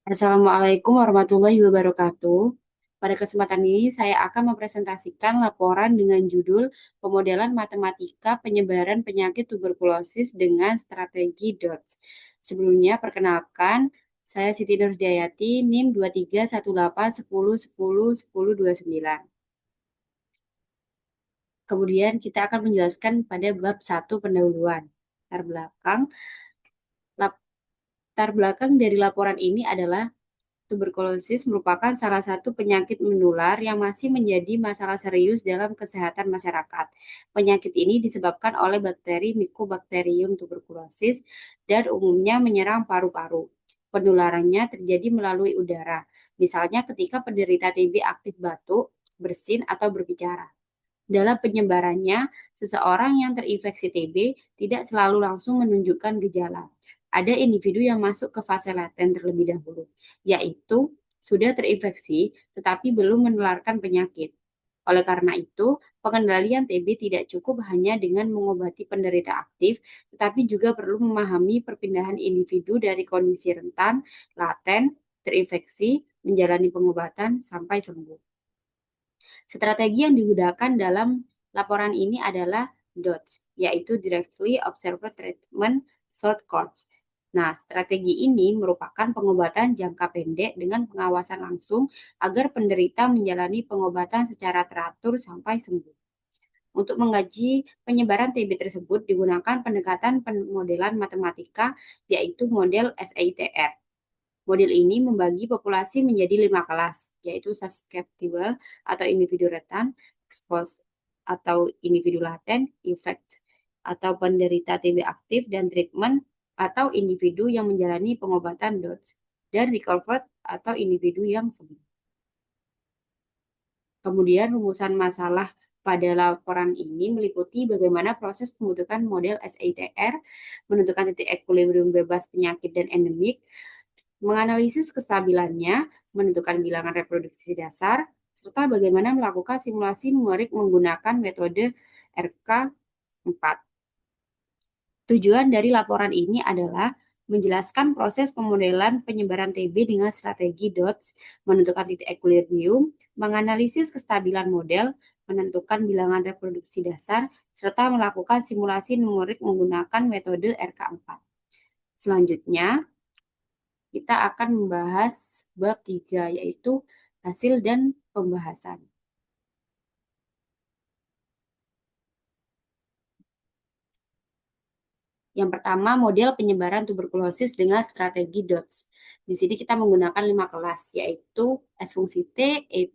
Assalamualaikum warahmatullahi wabarakatuh. Pada kesempatan ini saya akan mempresentasikan laporan dengan judul Pemodelan Matematika Penyebaran Penyakit Tuberkulosis dengan Strategi DOTS. Sebelumnya perkenalkan, saya Siti Nurhidayati, NIM 231810101029. Kemudian kita akan menjelaskan pada bab 1 pendahuluan. Latar belakang dari laporan ini adalah tuberkulosis merupakan salah satu penyakit menular yang masih menjadi masalah serius dalam kesehatan masyarakat. Penyakit ini disebabkan oleh bakteri Mycobacterium tuberculosis dan umumnya menyerang paru-paru. Penularannya terjadi melalui udara, misalnya ketika penderita TB aktif batuk, bersin, atau berbicara. Dalam penyebarannya, seseorang yang terinfeksi TB tidak selalu langsung menunjukkan gejala. Ada individu yang masuk ke fase laten terlebih dahulu, yaitu sudah terinfeksi tetapi belum menularkan penyakit. Oleh karena itu, pengendalian TB tidak cukup hanya dengan mengobati penderita aktif, tetapi juga perlu memahami perpindahan individu dari kondisi rentan, laten, terinfeksi, menjalani pengobatan, sampai sembuh. Strategi yang digunakan dalam laporan ini adalah DOTS, yaitu Directly Observed Treatment Short Course. Nah, strategi ini merupakan pengobatan jangka pendek dengan pengawasan langsung agar penderita menjalani pengobatan secara teratur sampai sembuh. Untuk mengkaji penyebaran TB tersebut digunakan pendekatan pemodelan matematika, yaitu model SITR. Model ini membagi populasi menjadi 5 kelas, yaitu susceptible atau individu rentan, exposed atau individu laten, infect atau penderita TB aktif, dan treatment atau individu yang menjalani pengobatan DOTS, dan recovered atau individu yang sembuh. Kemudian rumusan masalah pada laporan ini meliputi bagaimana proses pembentukan model SITR, menentukan titik equilibrium bebas penyakit dan endemik, menganalisis kestabilannya, menentukan bilangan reproduksi dasar, serta bagaimana melakukan simulasi numerik menggunakan metode RK4. Tujuan dari laporan ini adalah menjelaskan proses pemodelan penyebaran TB dengan strategi DOTS, menentukan titik equilibrium, menganalisis kestabilan model, menentukan bilangan reproduksi dasar, serta melakukan simulasi numerik menggunakan metode RK4. Selanjutnya, kita akan membahas bab 3, yaitu hasil dan pembahasan. Yang pertama, model penyebaran tuberkulosis dengan strategi DOTS. Di sini kita menggunakan 5 kelas, yaitu S fungsi T, E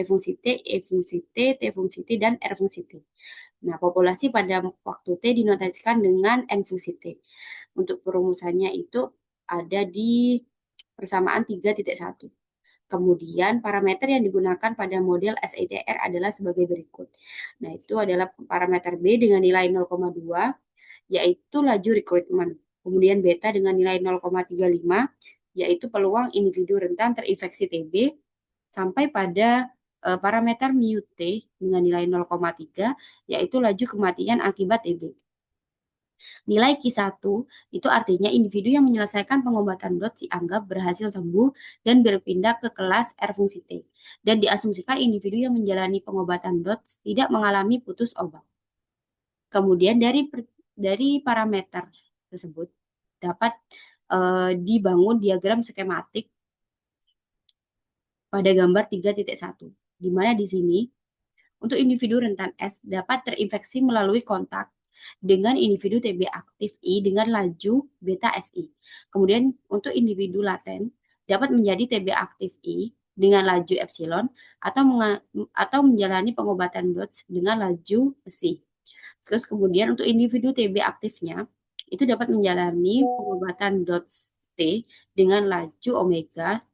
fungsi T, E fungsi T, T fungsi T, dan R fungsi T. Nah, populasi pada waktu T dinotasikan dengan N fungsi T. Untuk perumusannya itu ada di persamaan 3.1. Kemudian parameter yang digunakan pada model SITR adalah sebagai berikut. Nah, itu adalah parameter B dengan nilai 0,2, yaitu laju rekrutmen. Kemudian beta dengan nilai 0,35, yaitu peluang individu rentan terinfeksi TB, sampai pada parameter mu T dengan nilai 0,3, yaitu laju kematian akibat TB. Nilai Q1 itu artinya individu yang menyelesaikan pengobatan DOTS dianggap berhasil sembuh dan berpindah ke kelas R fungsi T. Dan diasumsikan individu yang menjalani pengobatan DOTS tidak mengalami putus obat. Kemudian dari parameter tersebut dapat dibangun diagram skematik pada gambar 3.1, di mana di sini untuk individu rentan S dapat terinfeksi melalui kontak dengan individu TB aktif I dengan laju beta SI. Kemudian untuk individu laten dapat menjadi TB aktif I dengan laju epsilon atau menjalani pengobatan DOTS dengan laju SI. Terus kemudian untuk individu TB aktifnya itu dapat menjalani pengobatan DOTS T dengan laju omega.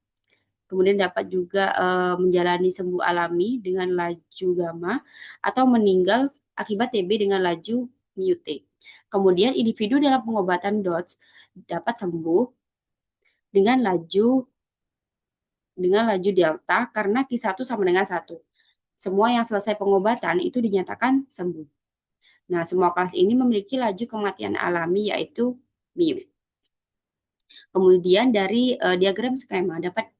Kemudian dapat juga menjalani sembuh alami dengan laju gamma atau meninggal akibat TB dengan laju mu T. Kemudian individu dalam pengobatan DOTS dapat sembuh dengan laju delta karena Q1 sama dengan 1. Semua yang selesai pengobatan itu dinyatakan sembuh. Nah, semua kelas ini memiliki laju kematian alami yaitu mu. Kemudian dari diagram skema dapat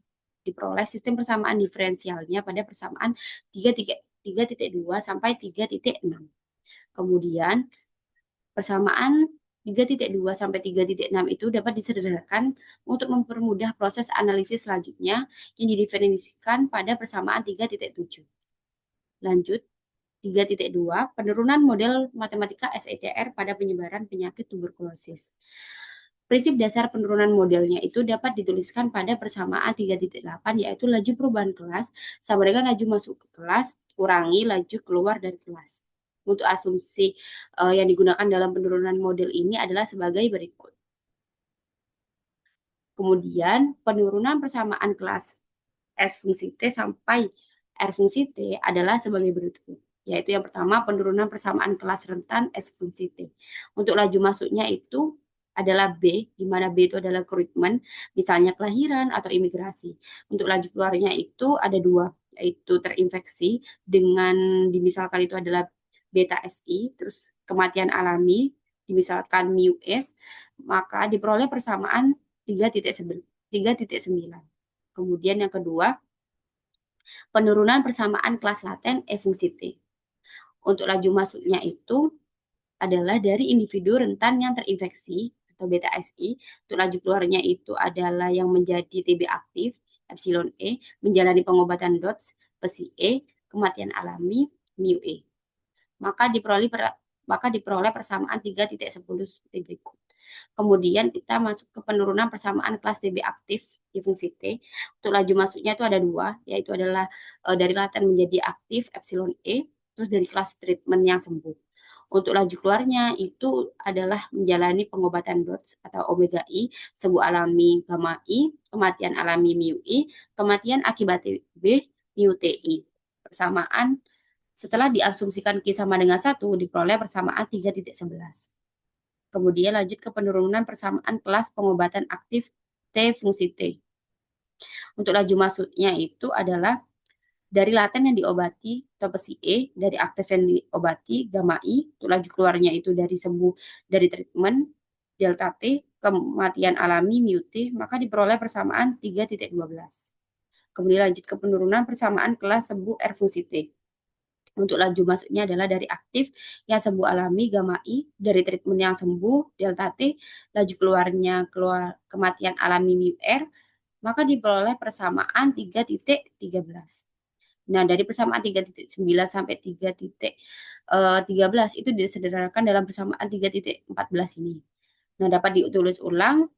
diperoleh sistem persamaan diferensialnya pada persamaan 3.2 sampai 3.6. Kemudian persamaan 3.2 sampai 3.6 itu dapat disederhanakan untuk mempermudah proses analisis selanjutnya yang didefinisikan pada persamaan 3.7. Lanjut, 3.2 penurunan model matematika SETR pada penyebaran penyakit tuberkulosis. Prinsip dasar penurunan modelnya itu dapat dituliskan pada persamaan 3.8, yaitu laju perubahan kelas sama dengan laju masuk ke kelas kurangi laju keluar dari kelas. Untuk asumsi yang digunakan dalam penurunan model ini adalah sebagai berikut. Kemudian penurunan persamaan kelas S fungsi T sampai R fungsi T adalah sebagai berikut. Yaitu yang pertama penurunan persamaan kelas rentan S fungsi T. Untuk laju masuknya itu adalah B, di mana B itu adalah recruitment, misalnya kelahiran atau imigrasi. Untuk laju keluarnya itu ada dua, yaitu terinfeksi dengan dimisalkan itu adalah beta SI, terus kematian alami, dimisalkan mu S, maka diperoleh persamaan 3.9. Kemudian yang kedua, penurunan persamaan kelas laten E fungsi T. Untuk laju masuknya itu adalah dari individu rentan yang terinfeksi atau beta SI. Untuk laju keluarnya itu adalah yang menjadi TB aktif, epsilon E, menjalani pengobatan DOTS, PSI E, kematian alami, mu E. Maka diperoleh persamaan 3.10 seperti berikut. Kemudian kita masuk ke penurunan persamaan kelas TB aktif di fungsi T. Untuk laju masuknya itu ada dua, yaitu adalah dari laten menjadi aktif epsilon E, terus dari kelas treatment yang sembuh. Untuk laju keluarnya itu adalah menjalani pengobatan DOTS atau omega I, sembuh alami gamma I, kematian alami mu I, kematian akibat TB mu TI. Persamaan setelah diasumsikan Q sama dengan 1, diperoleh persamaan 3.11. Kemudian lanjut ke penurunan persamaan kelas pengobatan aktif T fungsi T. Untuk laju masuknya itu adalah dari laten yang diobati atau PSI E, dari aktif yang diobati gamma I, untuk laju keluarnya itu dari sembuh dari treatment delta T, kematian alami mu T, maka diperoleh persamaan 3.12. Kemudian lanjut ke penurunan persamaan kelas sembuh R fungsi T. Untuk laju masuknya adalah dari aktif yang sembuh alami gamma I, dari treatment yang sembuh delta T, laju keluarnya kematian alami mu R, maka diperoleh persamaan 3.13. Nah, dari persamaan 3.9 sampai 3.13 itu disederhanakan dalam persamaan 3.14 ini. Nah, dapat ditulis ulang,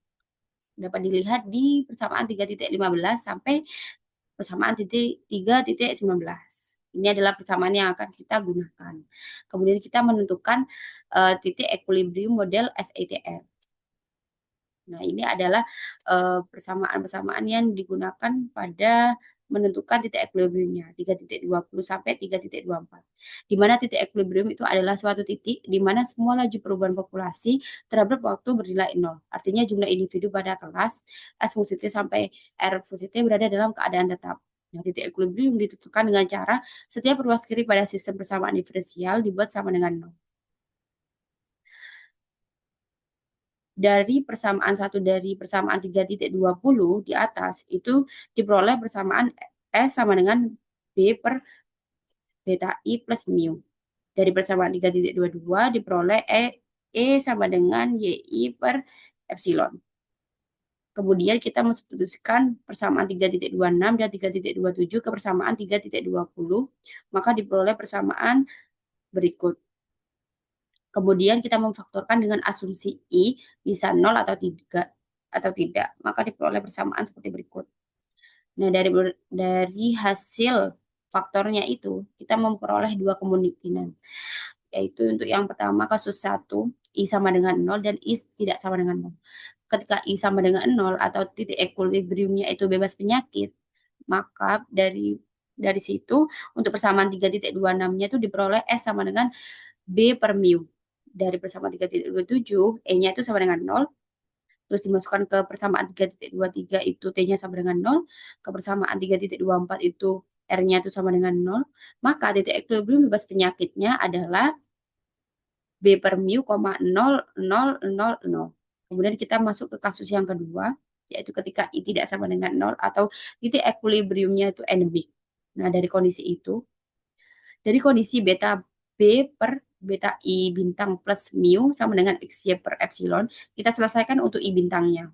dapat dilihat di persamaan 3.15 sampai persamaan 3.19. Ini adalah persamaan yang akan kita gunakan. Kemudian kita menentukan titik equilibrium model SETR. Nah, ini adalah persamaan-persamaan yang digunakan pada menentukan titik equilibriumnya 3.20 sampai 3.24. Di mana titik equilibrium itu adalah suatu titik di mana semua laju perubahan populasi terhadap waktu bernilai 0. Artinya jumlah individu pada kelas S fungsi T sampai R fungsi T berada dalam keadaan tetap. Nah, titik equilibrium ditentukan dengan cara setiap ruas kiri pada sistem persamaan diferensial dibuat sama dengan 0. Dari persamaan dari persamaan 3.20 di atas itu diperoleh persamaan S sama dengan B per beta I plus mu. Dari persamaan 3.22 diperoleh E sama dengan YI per epsilon. Kemudian kita mensubstitusikan persamaan 3.26 dan 3.27 ke persamaan 3.20, maka diperoleh persamaan berikut. Kemudian kita memfaktorkan dengan asumsi I bisa 0 atau tidak, maka diperoleh persamaan seperti berikut. Nah, dari hasil faktornya itu, kita memperoleh dua kemungkinan, yaitu untuk yang pertama kasus 1, I sama dengan 0 dan I tidak sama dengan 0. Ketika I sama dengan 0 atau titik equilibriumnya itu bebas penyakit, maka dari situ untuk persamaan 3.26-nya itu diperoleh S sama dengan B per mu. Dari persamaan 3.27, E-nya itu sama dengan 0. Terus dimasukkan ke persamaan 3.23 itu T-nya sama dengan 0. Ke persamaan 3.24 itu R-nya itu sama dengan 0. Maka titik equilibrium bebas penyakitnya adalah B per mu, 0,0000. Kemudian kita masuk ke kasus yang kedua, yaitu ketika I tidak sama dengan 0 atau titik equilibriumnya itu endemik. Nah, dari kondisi beta B per beta I bintang plus mu sama dengan XY per epsilon, kita selesaikan untuk I bintangnya.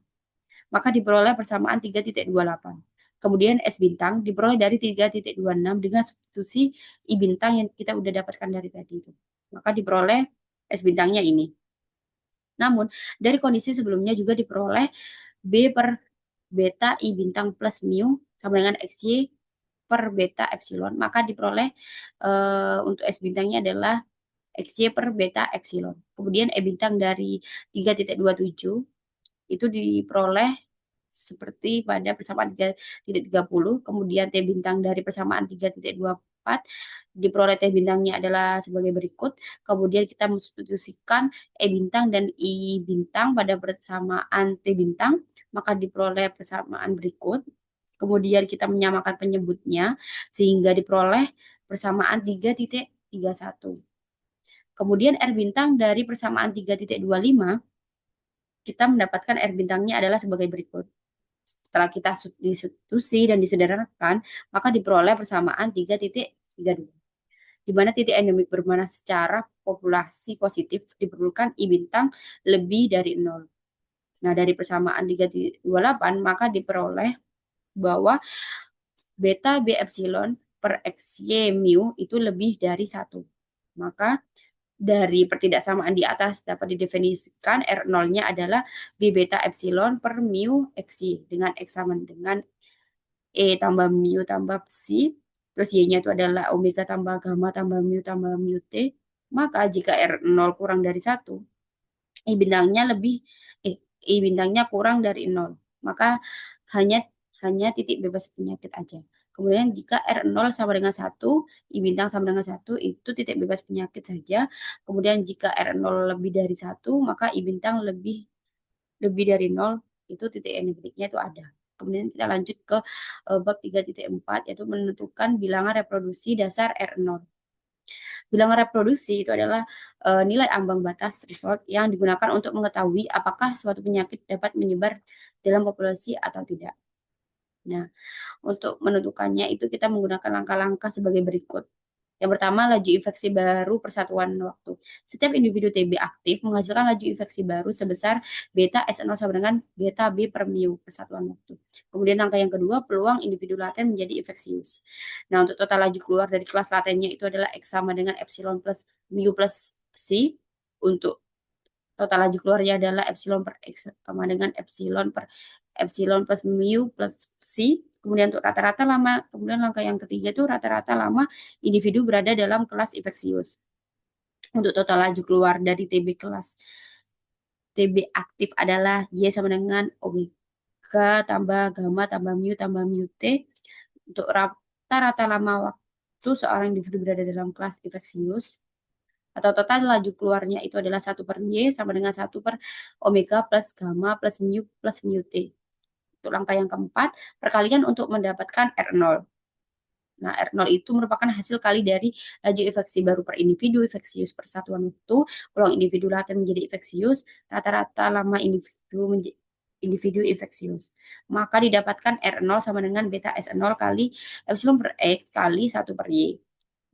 Maka diperoleh persamaan 3.28. Kemudian S bintang diperoleh dari 3.26 dengan substitusi I bintang yang kita udah dapatkan dari tadi itu. Maka diperoleh S bintangnya ini. Namun, dari kondisi sebelumnya juga diperoleh B per beta I bintang plus mu sama dengan XY per beta epsilon. Maka diperoleh untuk S bintangnya adalah XY per beta epsilon. Kemudian E bintang dari 3.27 itu diperoleh seperti pada persamaan 3.30, kemudian T bintang dari persamaan 3.24 diperoleh T bintangnya adalah sebagai berikut. Kemudian kita mensubstitusikan E bintang dan I bintang pada persamaan T bintang, maka diperoleh persamaan berikut. Kemudian kita menyamakan penyebutnya sehingga diperoleh persamaan 3.31. Kemudian R bintang dari persamaan 3.25 kita mendapatkan R bintangnya adalah sebagai berikut. Setelah kita disubstitusi dan disederhanakan, maka diperoleh persamaan 3.32. Di mana titik endemik bermana secara populasi positif diperlukan I bintang lebih dari 0. Nah, dari persamaan 3.28 maka diperoleh bahwa beta B epsilon per XY mu itu lebih dari 1. Maka dari pertidaksamaan di atas dapat didefinisikan R0-nya adalah B beta epsilon per mu XY dengan X sama dengan E tambah mu tambah psi, terus Y-nya itu adalah omega tambah gamma tambah mu T. Maka jika R0 kurang dari 1, I bintangnya kurang dari 0, maka hanya titik bebas penyakit aja. Kemudian jika R0 sama dengan 1, I bintang sama dengan 1, itu titik bebas penyakit saja. Kemudian jika R0 lebih dari 1, maka I bintang lebih dari 0, itu titik endemiknya itu ada. Kemudian kita lanjut ke bab 3.4, yaitu menentukan bilangan reproduksi dasar R0. Bilangan reproduksi itu adalah nilai ambang batas threshold yang digunakan untuk mengetahui apakah suatu penyakit dapat menyebar dalam populasi atau tidak. Nah, untuk menentukannya itu kita menggunakan langkah-langkah sebagai berikut. Yang pertama, laju infeksi baru persatuan waktu. Setiap individu TB aktif menghasilkan laju infeksi baru sebesar beta S0 sama dengan beta B per mu persatuan waktu. Kemudian langkah yang kedua, peluang individu laten menjadi infeksius. Nah, untuk total laju keluar dari kelas latennya itu adalah X sama dengan epsilon plus mu plus psi. Untuk total laju keluarnya adalah epsilon per X sama dengan epsilon plus mu plus psi. Kemudian untuk rata-rata lama, kemudian langkah yang ketiga itu rata-rata lama individu berada dalam kelas infeksius. Untuk total laju keluar dari TB aktif adalah Y sama dengan omega tambah gamma tambah mu T. Untuk rata-rata lama waktu seorang individu berada dalam kelas infeksius atau total laju keluarnya itu adalah 1 per Y sama dengan 1 per omega plus gamma plus mu T. Untuk langkah yang keempat, perkalian untuk mendapatkan R0. Nah, R0 itu merupakan hasil kali dari laju infeksi baru per individu, infeksius per satuan waktu, peluang individu laten menjadi infeksius, rata-rata lama individu infeksius. Maka didapatkan R0 sama dengan beta S0 kali epsilon per X kali 1 per Y.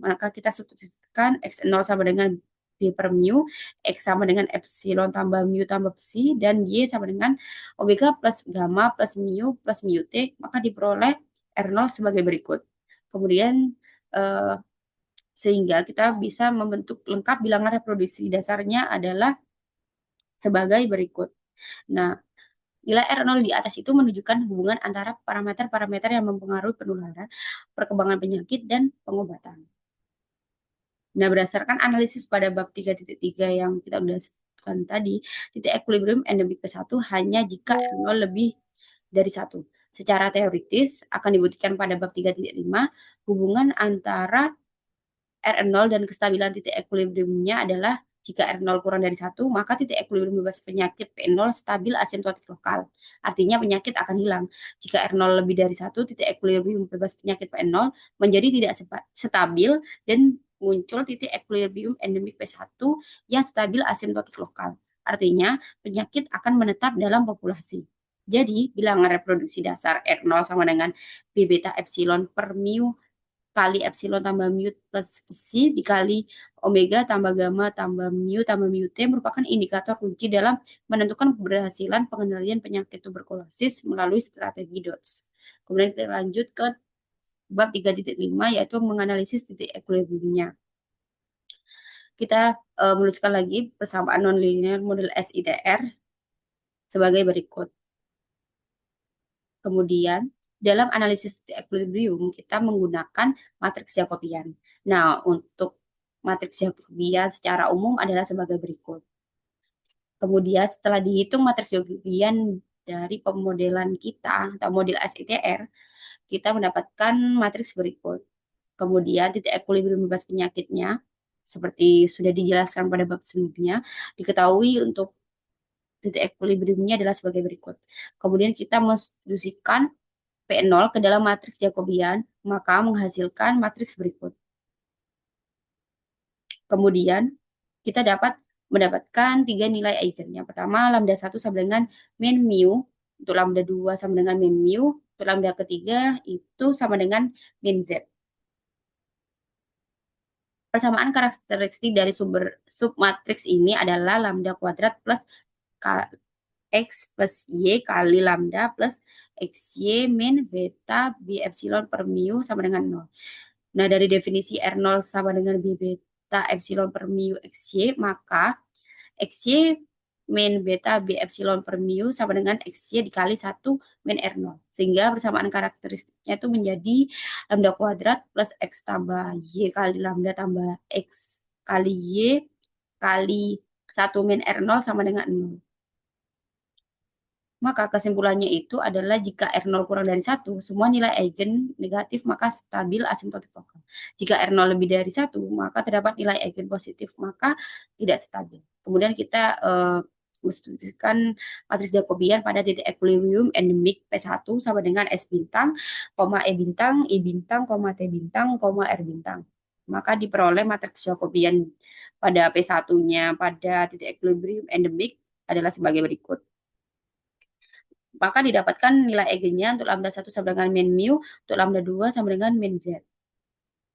Maka kita substitusikan X0 sama dengan B per mu, X sama dengan epsilon tambah mu tambah psi, dan Y sama dengan omega plus gamma plus mu T, maka diperoleh R0 sebagai berikut. Kemudian sehingga kita bisa membentuk lengkap bilangan reproduksi dasarnya adalah sebagai berikut. Nah, nilai R0 di atas itu menunjukkan hubungan antara parameter-parameter yang mempengaruhi penularan, perkembangan penyakit, dan pengobatan. Nah, berdasarkan analisis pada bab 3.3 yang kita udah sebutkan tadi, titik equilibrium endemik P1 hanya jika R0 lebih dari 1. Secara teoritis akan dibuktikan pada bab 3.5 hubungan antara R0 dan kestabilan titik equilibriumnya adalah jika R0 kurang dari 1, maka titik equilibrium bebas penyakit P0 stabil asimptotik lokal. Artinya penyakit akan hilang. Jika R0 lebih dari 1, titik equilibrium bebas penyakit P0 menjadi tidak stabil dan muncul titik equilibrium endemik P1 yang stabil asimptotik lokal. Artinya, penyakit akan menetap dalam populasi. Jadi, bilangan reproduksi dasar R0 sama dengan B beta epsilon per mu kali epsilon tambah mu plus psi dikali omega tambah gamma tambah mu t merupakan indikator kunci dalam menentukan keberhasilan pengendalian penyakit tuberkulosis melalui strategi DOTS. Kemudian kita lanjut ke bab 3.5 yaitu menganalisis titik equilibriumnya. Kita menuliskan lagi persamaan nonlinear model SITR sebagai berikut. Kemudian, dalam analisis equilibrium, kita menggunakan matriks Jacobian. Nah, untuk matriks Jacobian secara umum adalah sebagai berikut. Kemudian, setelah dihitung matriks Jacobian dari pemodelan kita, atau model SITR, kita mendapatkan matriks berikut. Kemudian, titik equilibrium bebas penyakitnya, seperti sudah dijelaskan pada bab sebelumnya, diketahui untuk titik equilibriumnya adalah sebagai berikut. Kemudian kita menstitusikan P0 ke dalam matriks Jacobian, maka menghasilkan matriks berikut. Kemudian, kita dapat mendapatkan 3 nilai eigen. Yang pertama, lambda 1 sama dengan min mu, untuk lambda 2 sama dengan min mu, untuk lambda ketiga itu sama dengan min z. Persamaan karakteristik dari submatriks ini adalah lambda kuadrat plus X plus Y kali lambda plus XY min beta B epsilon per mu sama dengan 0. Nah, dari definisi R0 sama dengan B beta epsilon per mu XY, maka XY min beta B epsilon per mu sama dengan XY dikali 1 min R0. Sehingga persamaan karakteristiknya itu menjadi lambda kuadrat plus X tambah Y kali lambda tambah X kali Y kali 1 min R0 sama dengan 0. Maka kesimpulannya itu adalah jika R0 kurang dari 1, semua nilai eigen negatif maka stabil asimptotik lokal. Jika R0 lebih dari 1, maka terdapat nilai eigen positif, maka tidak stabil. Kemudian kita menstitusikan matriks Jacobian pada titik equilibrium endemik P1 sama dengan S bintang, E bintang, I bintang, T bintang, R bintang. Maka diperoleh matriks Jacobian pada P1-nya pada titik equilibrium endemik adalah sebagai berikut. Maka didapatkan nilai eigennya untuk lambda 1 sama dengan min mu, untuk lambda 2 sama dengan min z.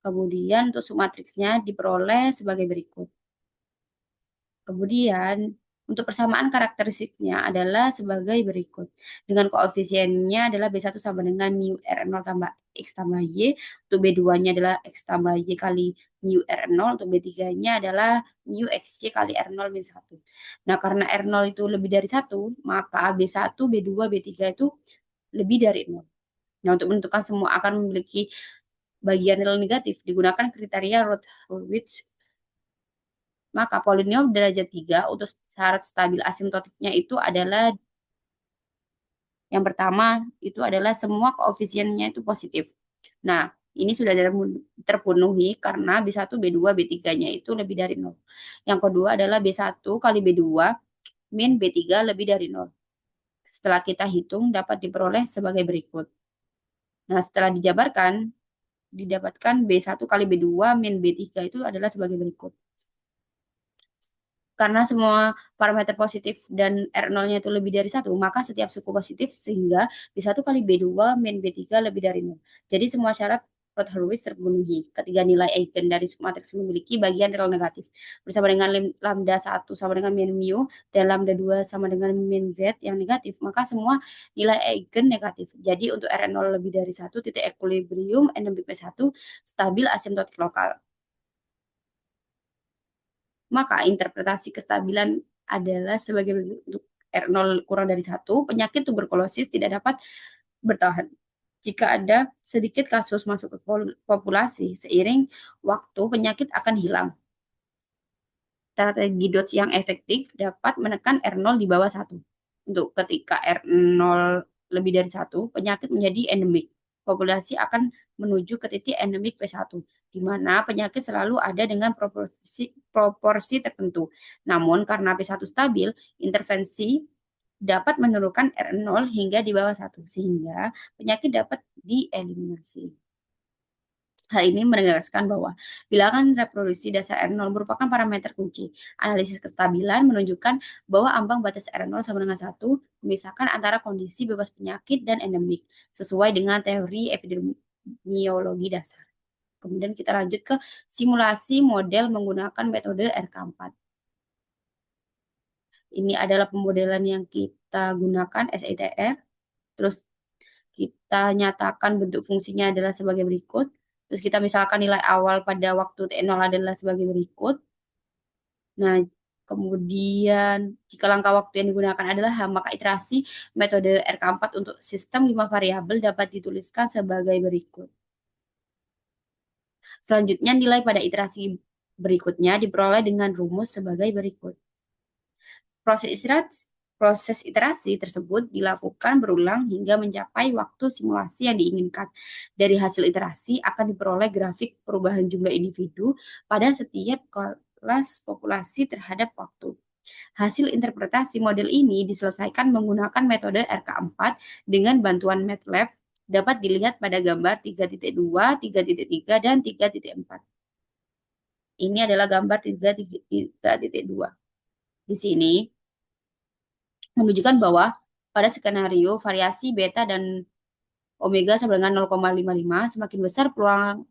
Kemudian untuk submatriksnya diperoleh sebagai berikut. Kemudian untuk persamaan karakteristiknya adalah sebagai berikut. Dengan koefisiennya adalah B1 sama dengan mu R0 tambah X tambah Y. Untuk B2-nya adalah X tambah Y kali mu R0. Untuk B3-nya adalah mu XY kali R0 min 1. Nah, karena R0 itu lebih dari 1, maka B1, B2, B3 itu lebih dari 0. Nah, untuk menentukan semua akan memiliki bagian nilai negatif, digunakan kriteria Roth-Hurwitz. Maka polinom derajat 3 untuk syarat stabil asimptotiknya itu adalah yang pertama itu adalah semua koefisiennya itu positif. Nah, ini sudah terpenuhi karena B1, B2, B3-nya itu lebih dari 0. Yang kedua adalah B1 kali B2 min B3 lebih dari 0. Setelah kita hitung dapat diperoleh sebagai berikut. Nah, setelah dijabarkan didapatkan B1 kali B2 min B3 itu adalah sebagai berikut. Karena semua parameter positif dan R0-nya itu lebih dari 1, maka setiap suku positif sehingga B1 kali B2 min B3 lebih dari 0. Jadi semua syarat Roth-Hurwitz terpenuhi. Ketiga nilai eigen dari submatriks memiliki bagian real negatif. Bersama dengan lambda 1 sama dengan min mu dan lambda 2 sama dengan min z yang negatif, maka semua nilai eigen negatif. Jadi untuk R0 lebih dari 1, titik equilibrium endemik P1 stabil asimptotik lokal. Maka interpretasi kestabilan adalah sebagai bentuk R0 kurang dari 1, penyakit tuberkulosis tidak dapat bertahan. Jika ada sedikit kasus masuk ke populasi, seiring waktu penyakit akan hilang. Strategi DOTS yang efektif dapat menekan R0 di bawah 1. Untuk ketika R0 lebih dari 1, penyakit menjadi endemik. Populasi akan menuju ke titik endemik P1, di mana penyakit selalu ada dengan proporsi tertentu. Namun karena P1 stabil, intervensi dapat menurunkan R0 hingga di bawah 1, sehingga penyakit dapat dieliminasi. Hal ini menegaskan bahwa bilangan reproduksi dasar R0 merupakan parameter kunci. Analisis kestabilan menunjukkan bahwa ambang batas R0 sama dengan 1 memisahkan antara kondisi bebas penyakit dan endemik sesuai dengan teori epidemiologi dasar. Kemudian kita lanjut ke simulasi model menggunakan metode RK4. Ini adalah pemodelan yang kita gunakan SITR. Terus kita nyatakan bentuk fungsinya adalah sebagai berikut. Terus kita misalkan nilai awal pada waktu T0 adalah sebagai berikut. Nah, kemudian jika langkah waktu yang digunakan adalah H, maka iterasi metode RK4 untuk sistem 5 variabel dapat dituliskan sebagai berikut. Selanjutnya, nilai pada iterasi berikutnya diperoleh dengan rumus sebagai berikut. Proses iterasi tersebut dilakukan berulang hingga mencapai waktu simulasi yang diinginkan. Dari hasil iterasi akan diperoleh grafik perubahan jumlah individu pada setiap kelas populasi terhadap waktu. Hasil interpretasi model ini diselesaikan menggunakan metode RK4 dengan bantuan MATLAB dapat dilihat pada gambar 3.2, 3.3, dan 3.4. Ini adalah gambar 3.2. Di sini menunjukkan bahwa pada skenario variasi beta dan omega sama dengan 0,55, semakin besar peluang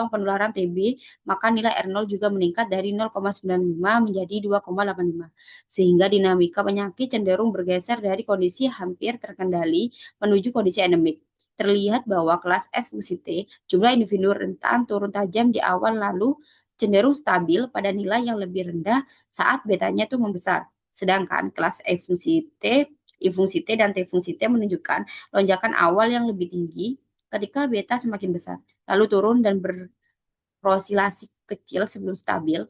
penularan TB, maka nilai R0 juga meningkat dari 0,95 menjadi 2,85. Sehingga dinamika penyakit cenderung bergeser dari kondisi hampir terkendali menuju kondisi endemik. Terlihat bahwa kelas S fungsi T, jumlah individu rentan turun tajam di awal lalu cenderung stabil pada nilai yang lebih rendah saat betanya itu membesar. Sedangkan kelas E fungsi T, I fungsi T, dan T fungsi T menunjukkan lonjakan awal yang lebih tinggi ketika beta semakin besar, lalu turun dan berosilasi kecil sebelum stabil.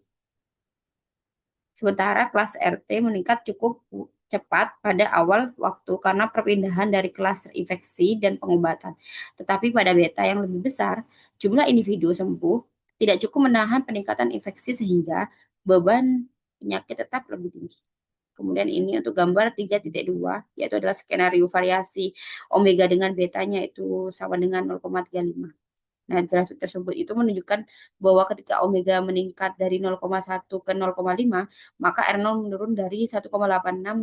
Sementara kelas RT meningkat cukup cepat pada awal waktu karena perpindahan dari kelas terinfeksi dan pengobatan. Tetapi pada beta yang lebih besar, jumlah individu sembuh tidak cukup menahan peningkatan infeksi sehingga beban penyakit tetap lebih tinggi. Kemudian ini untuk gambar 3.2, yaitu adalah skenario variasi omega dengan betanya itu sama dengan 0,35. Nah, grafik tersebut itu menunjukkan bahwa ketika omega meningkat dari 0,1 ke 0,5, maka R0 menurun dari 1,86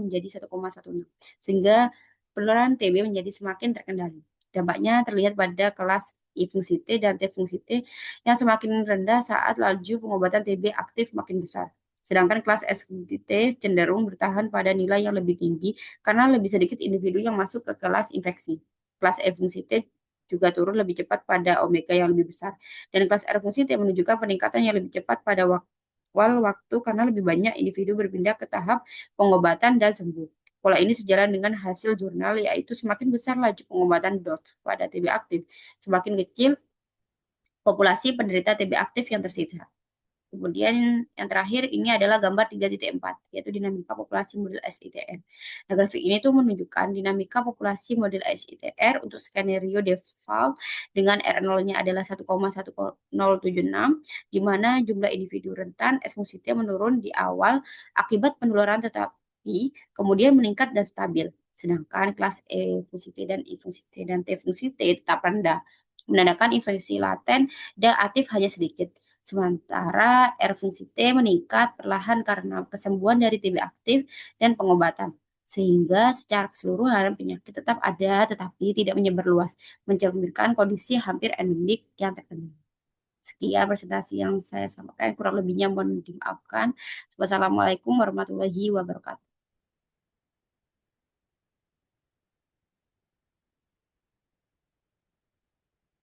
menjadi 1,16. Sehingga penularan TB menjadi semakin terkendali. Dampaknya terlihat pada kelas I fungsi T dan T fungsi T yang semakin rendah saat laju pengobatan TB aktif makin besar. Sedangkan kelas S fungsi T cenderung bertahan pada nilai yang lebih tinggi karena lebih sedikit individu yang masuk ke kelas infeksi. Kelas E fungsi T juga turun lebih cepat pada omega yang lebih besar. Dan kelas R positif menunjukkan peningkatan yang lebih cepat pada awal waktu karena lebih banyak individu berpindah ke tahap pengobatan dan sembuh. Pola ini sejalan dengan hasil jurnal, yaitu semakin besar laju pengobatan DOT pada TB aktif, semakin kecil populasi penderita TB aktif yang tersisa. Kemudian yang terakhir ini adalah gambar 3.4, yaitu dinamika populasi model SITR. Nah, grafik ini tuh menunjukkan dinamika populasi model SITR untuk skenario default dengan R0-nya adalah 1,1076, di mana jumlah individu rentan S fungsi T menurun di awal akibat penularan tetapi kemudian meningkat dan stabil. Sedangkan kelas E fungsi T dan I fungsi T dan T fungsi T tetap rendah, menandakan infeksi laten dan aktif hanya sedikit. Sementara R fungsi T meningkat perlahan karena kesembuhan dari TB aktif dan pengobatan. Sehingga secara keseluruhan penyakit tetap ada tetapi tidak menyebar luas, mencerminkan kondisi hampir endemik yang terkendali. Sekian presentasi yang saya sampaikan, kurang lebihnya mohon dimaafkan. Wassalamualaikum warahmatullahi wabarakatuh.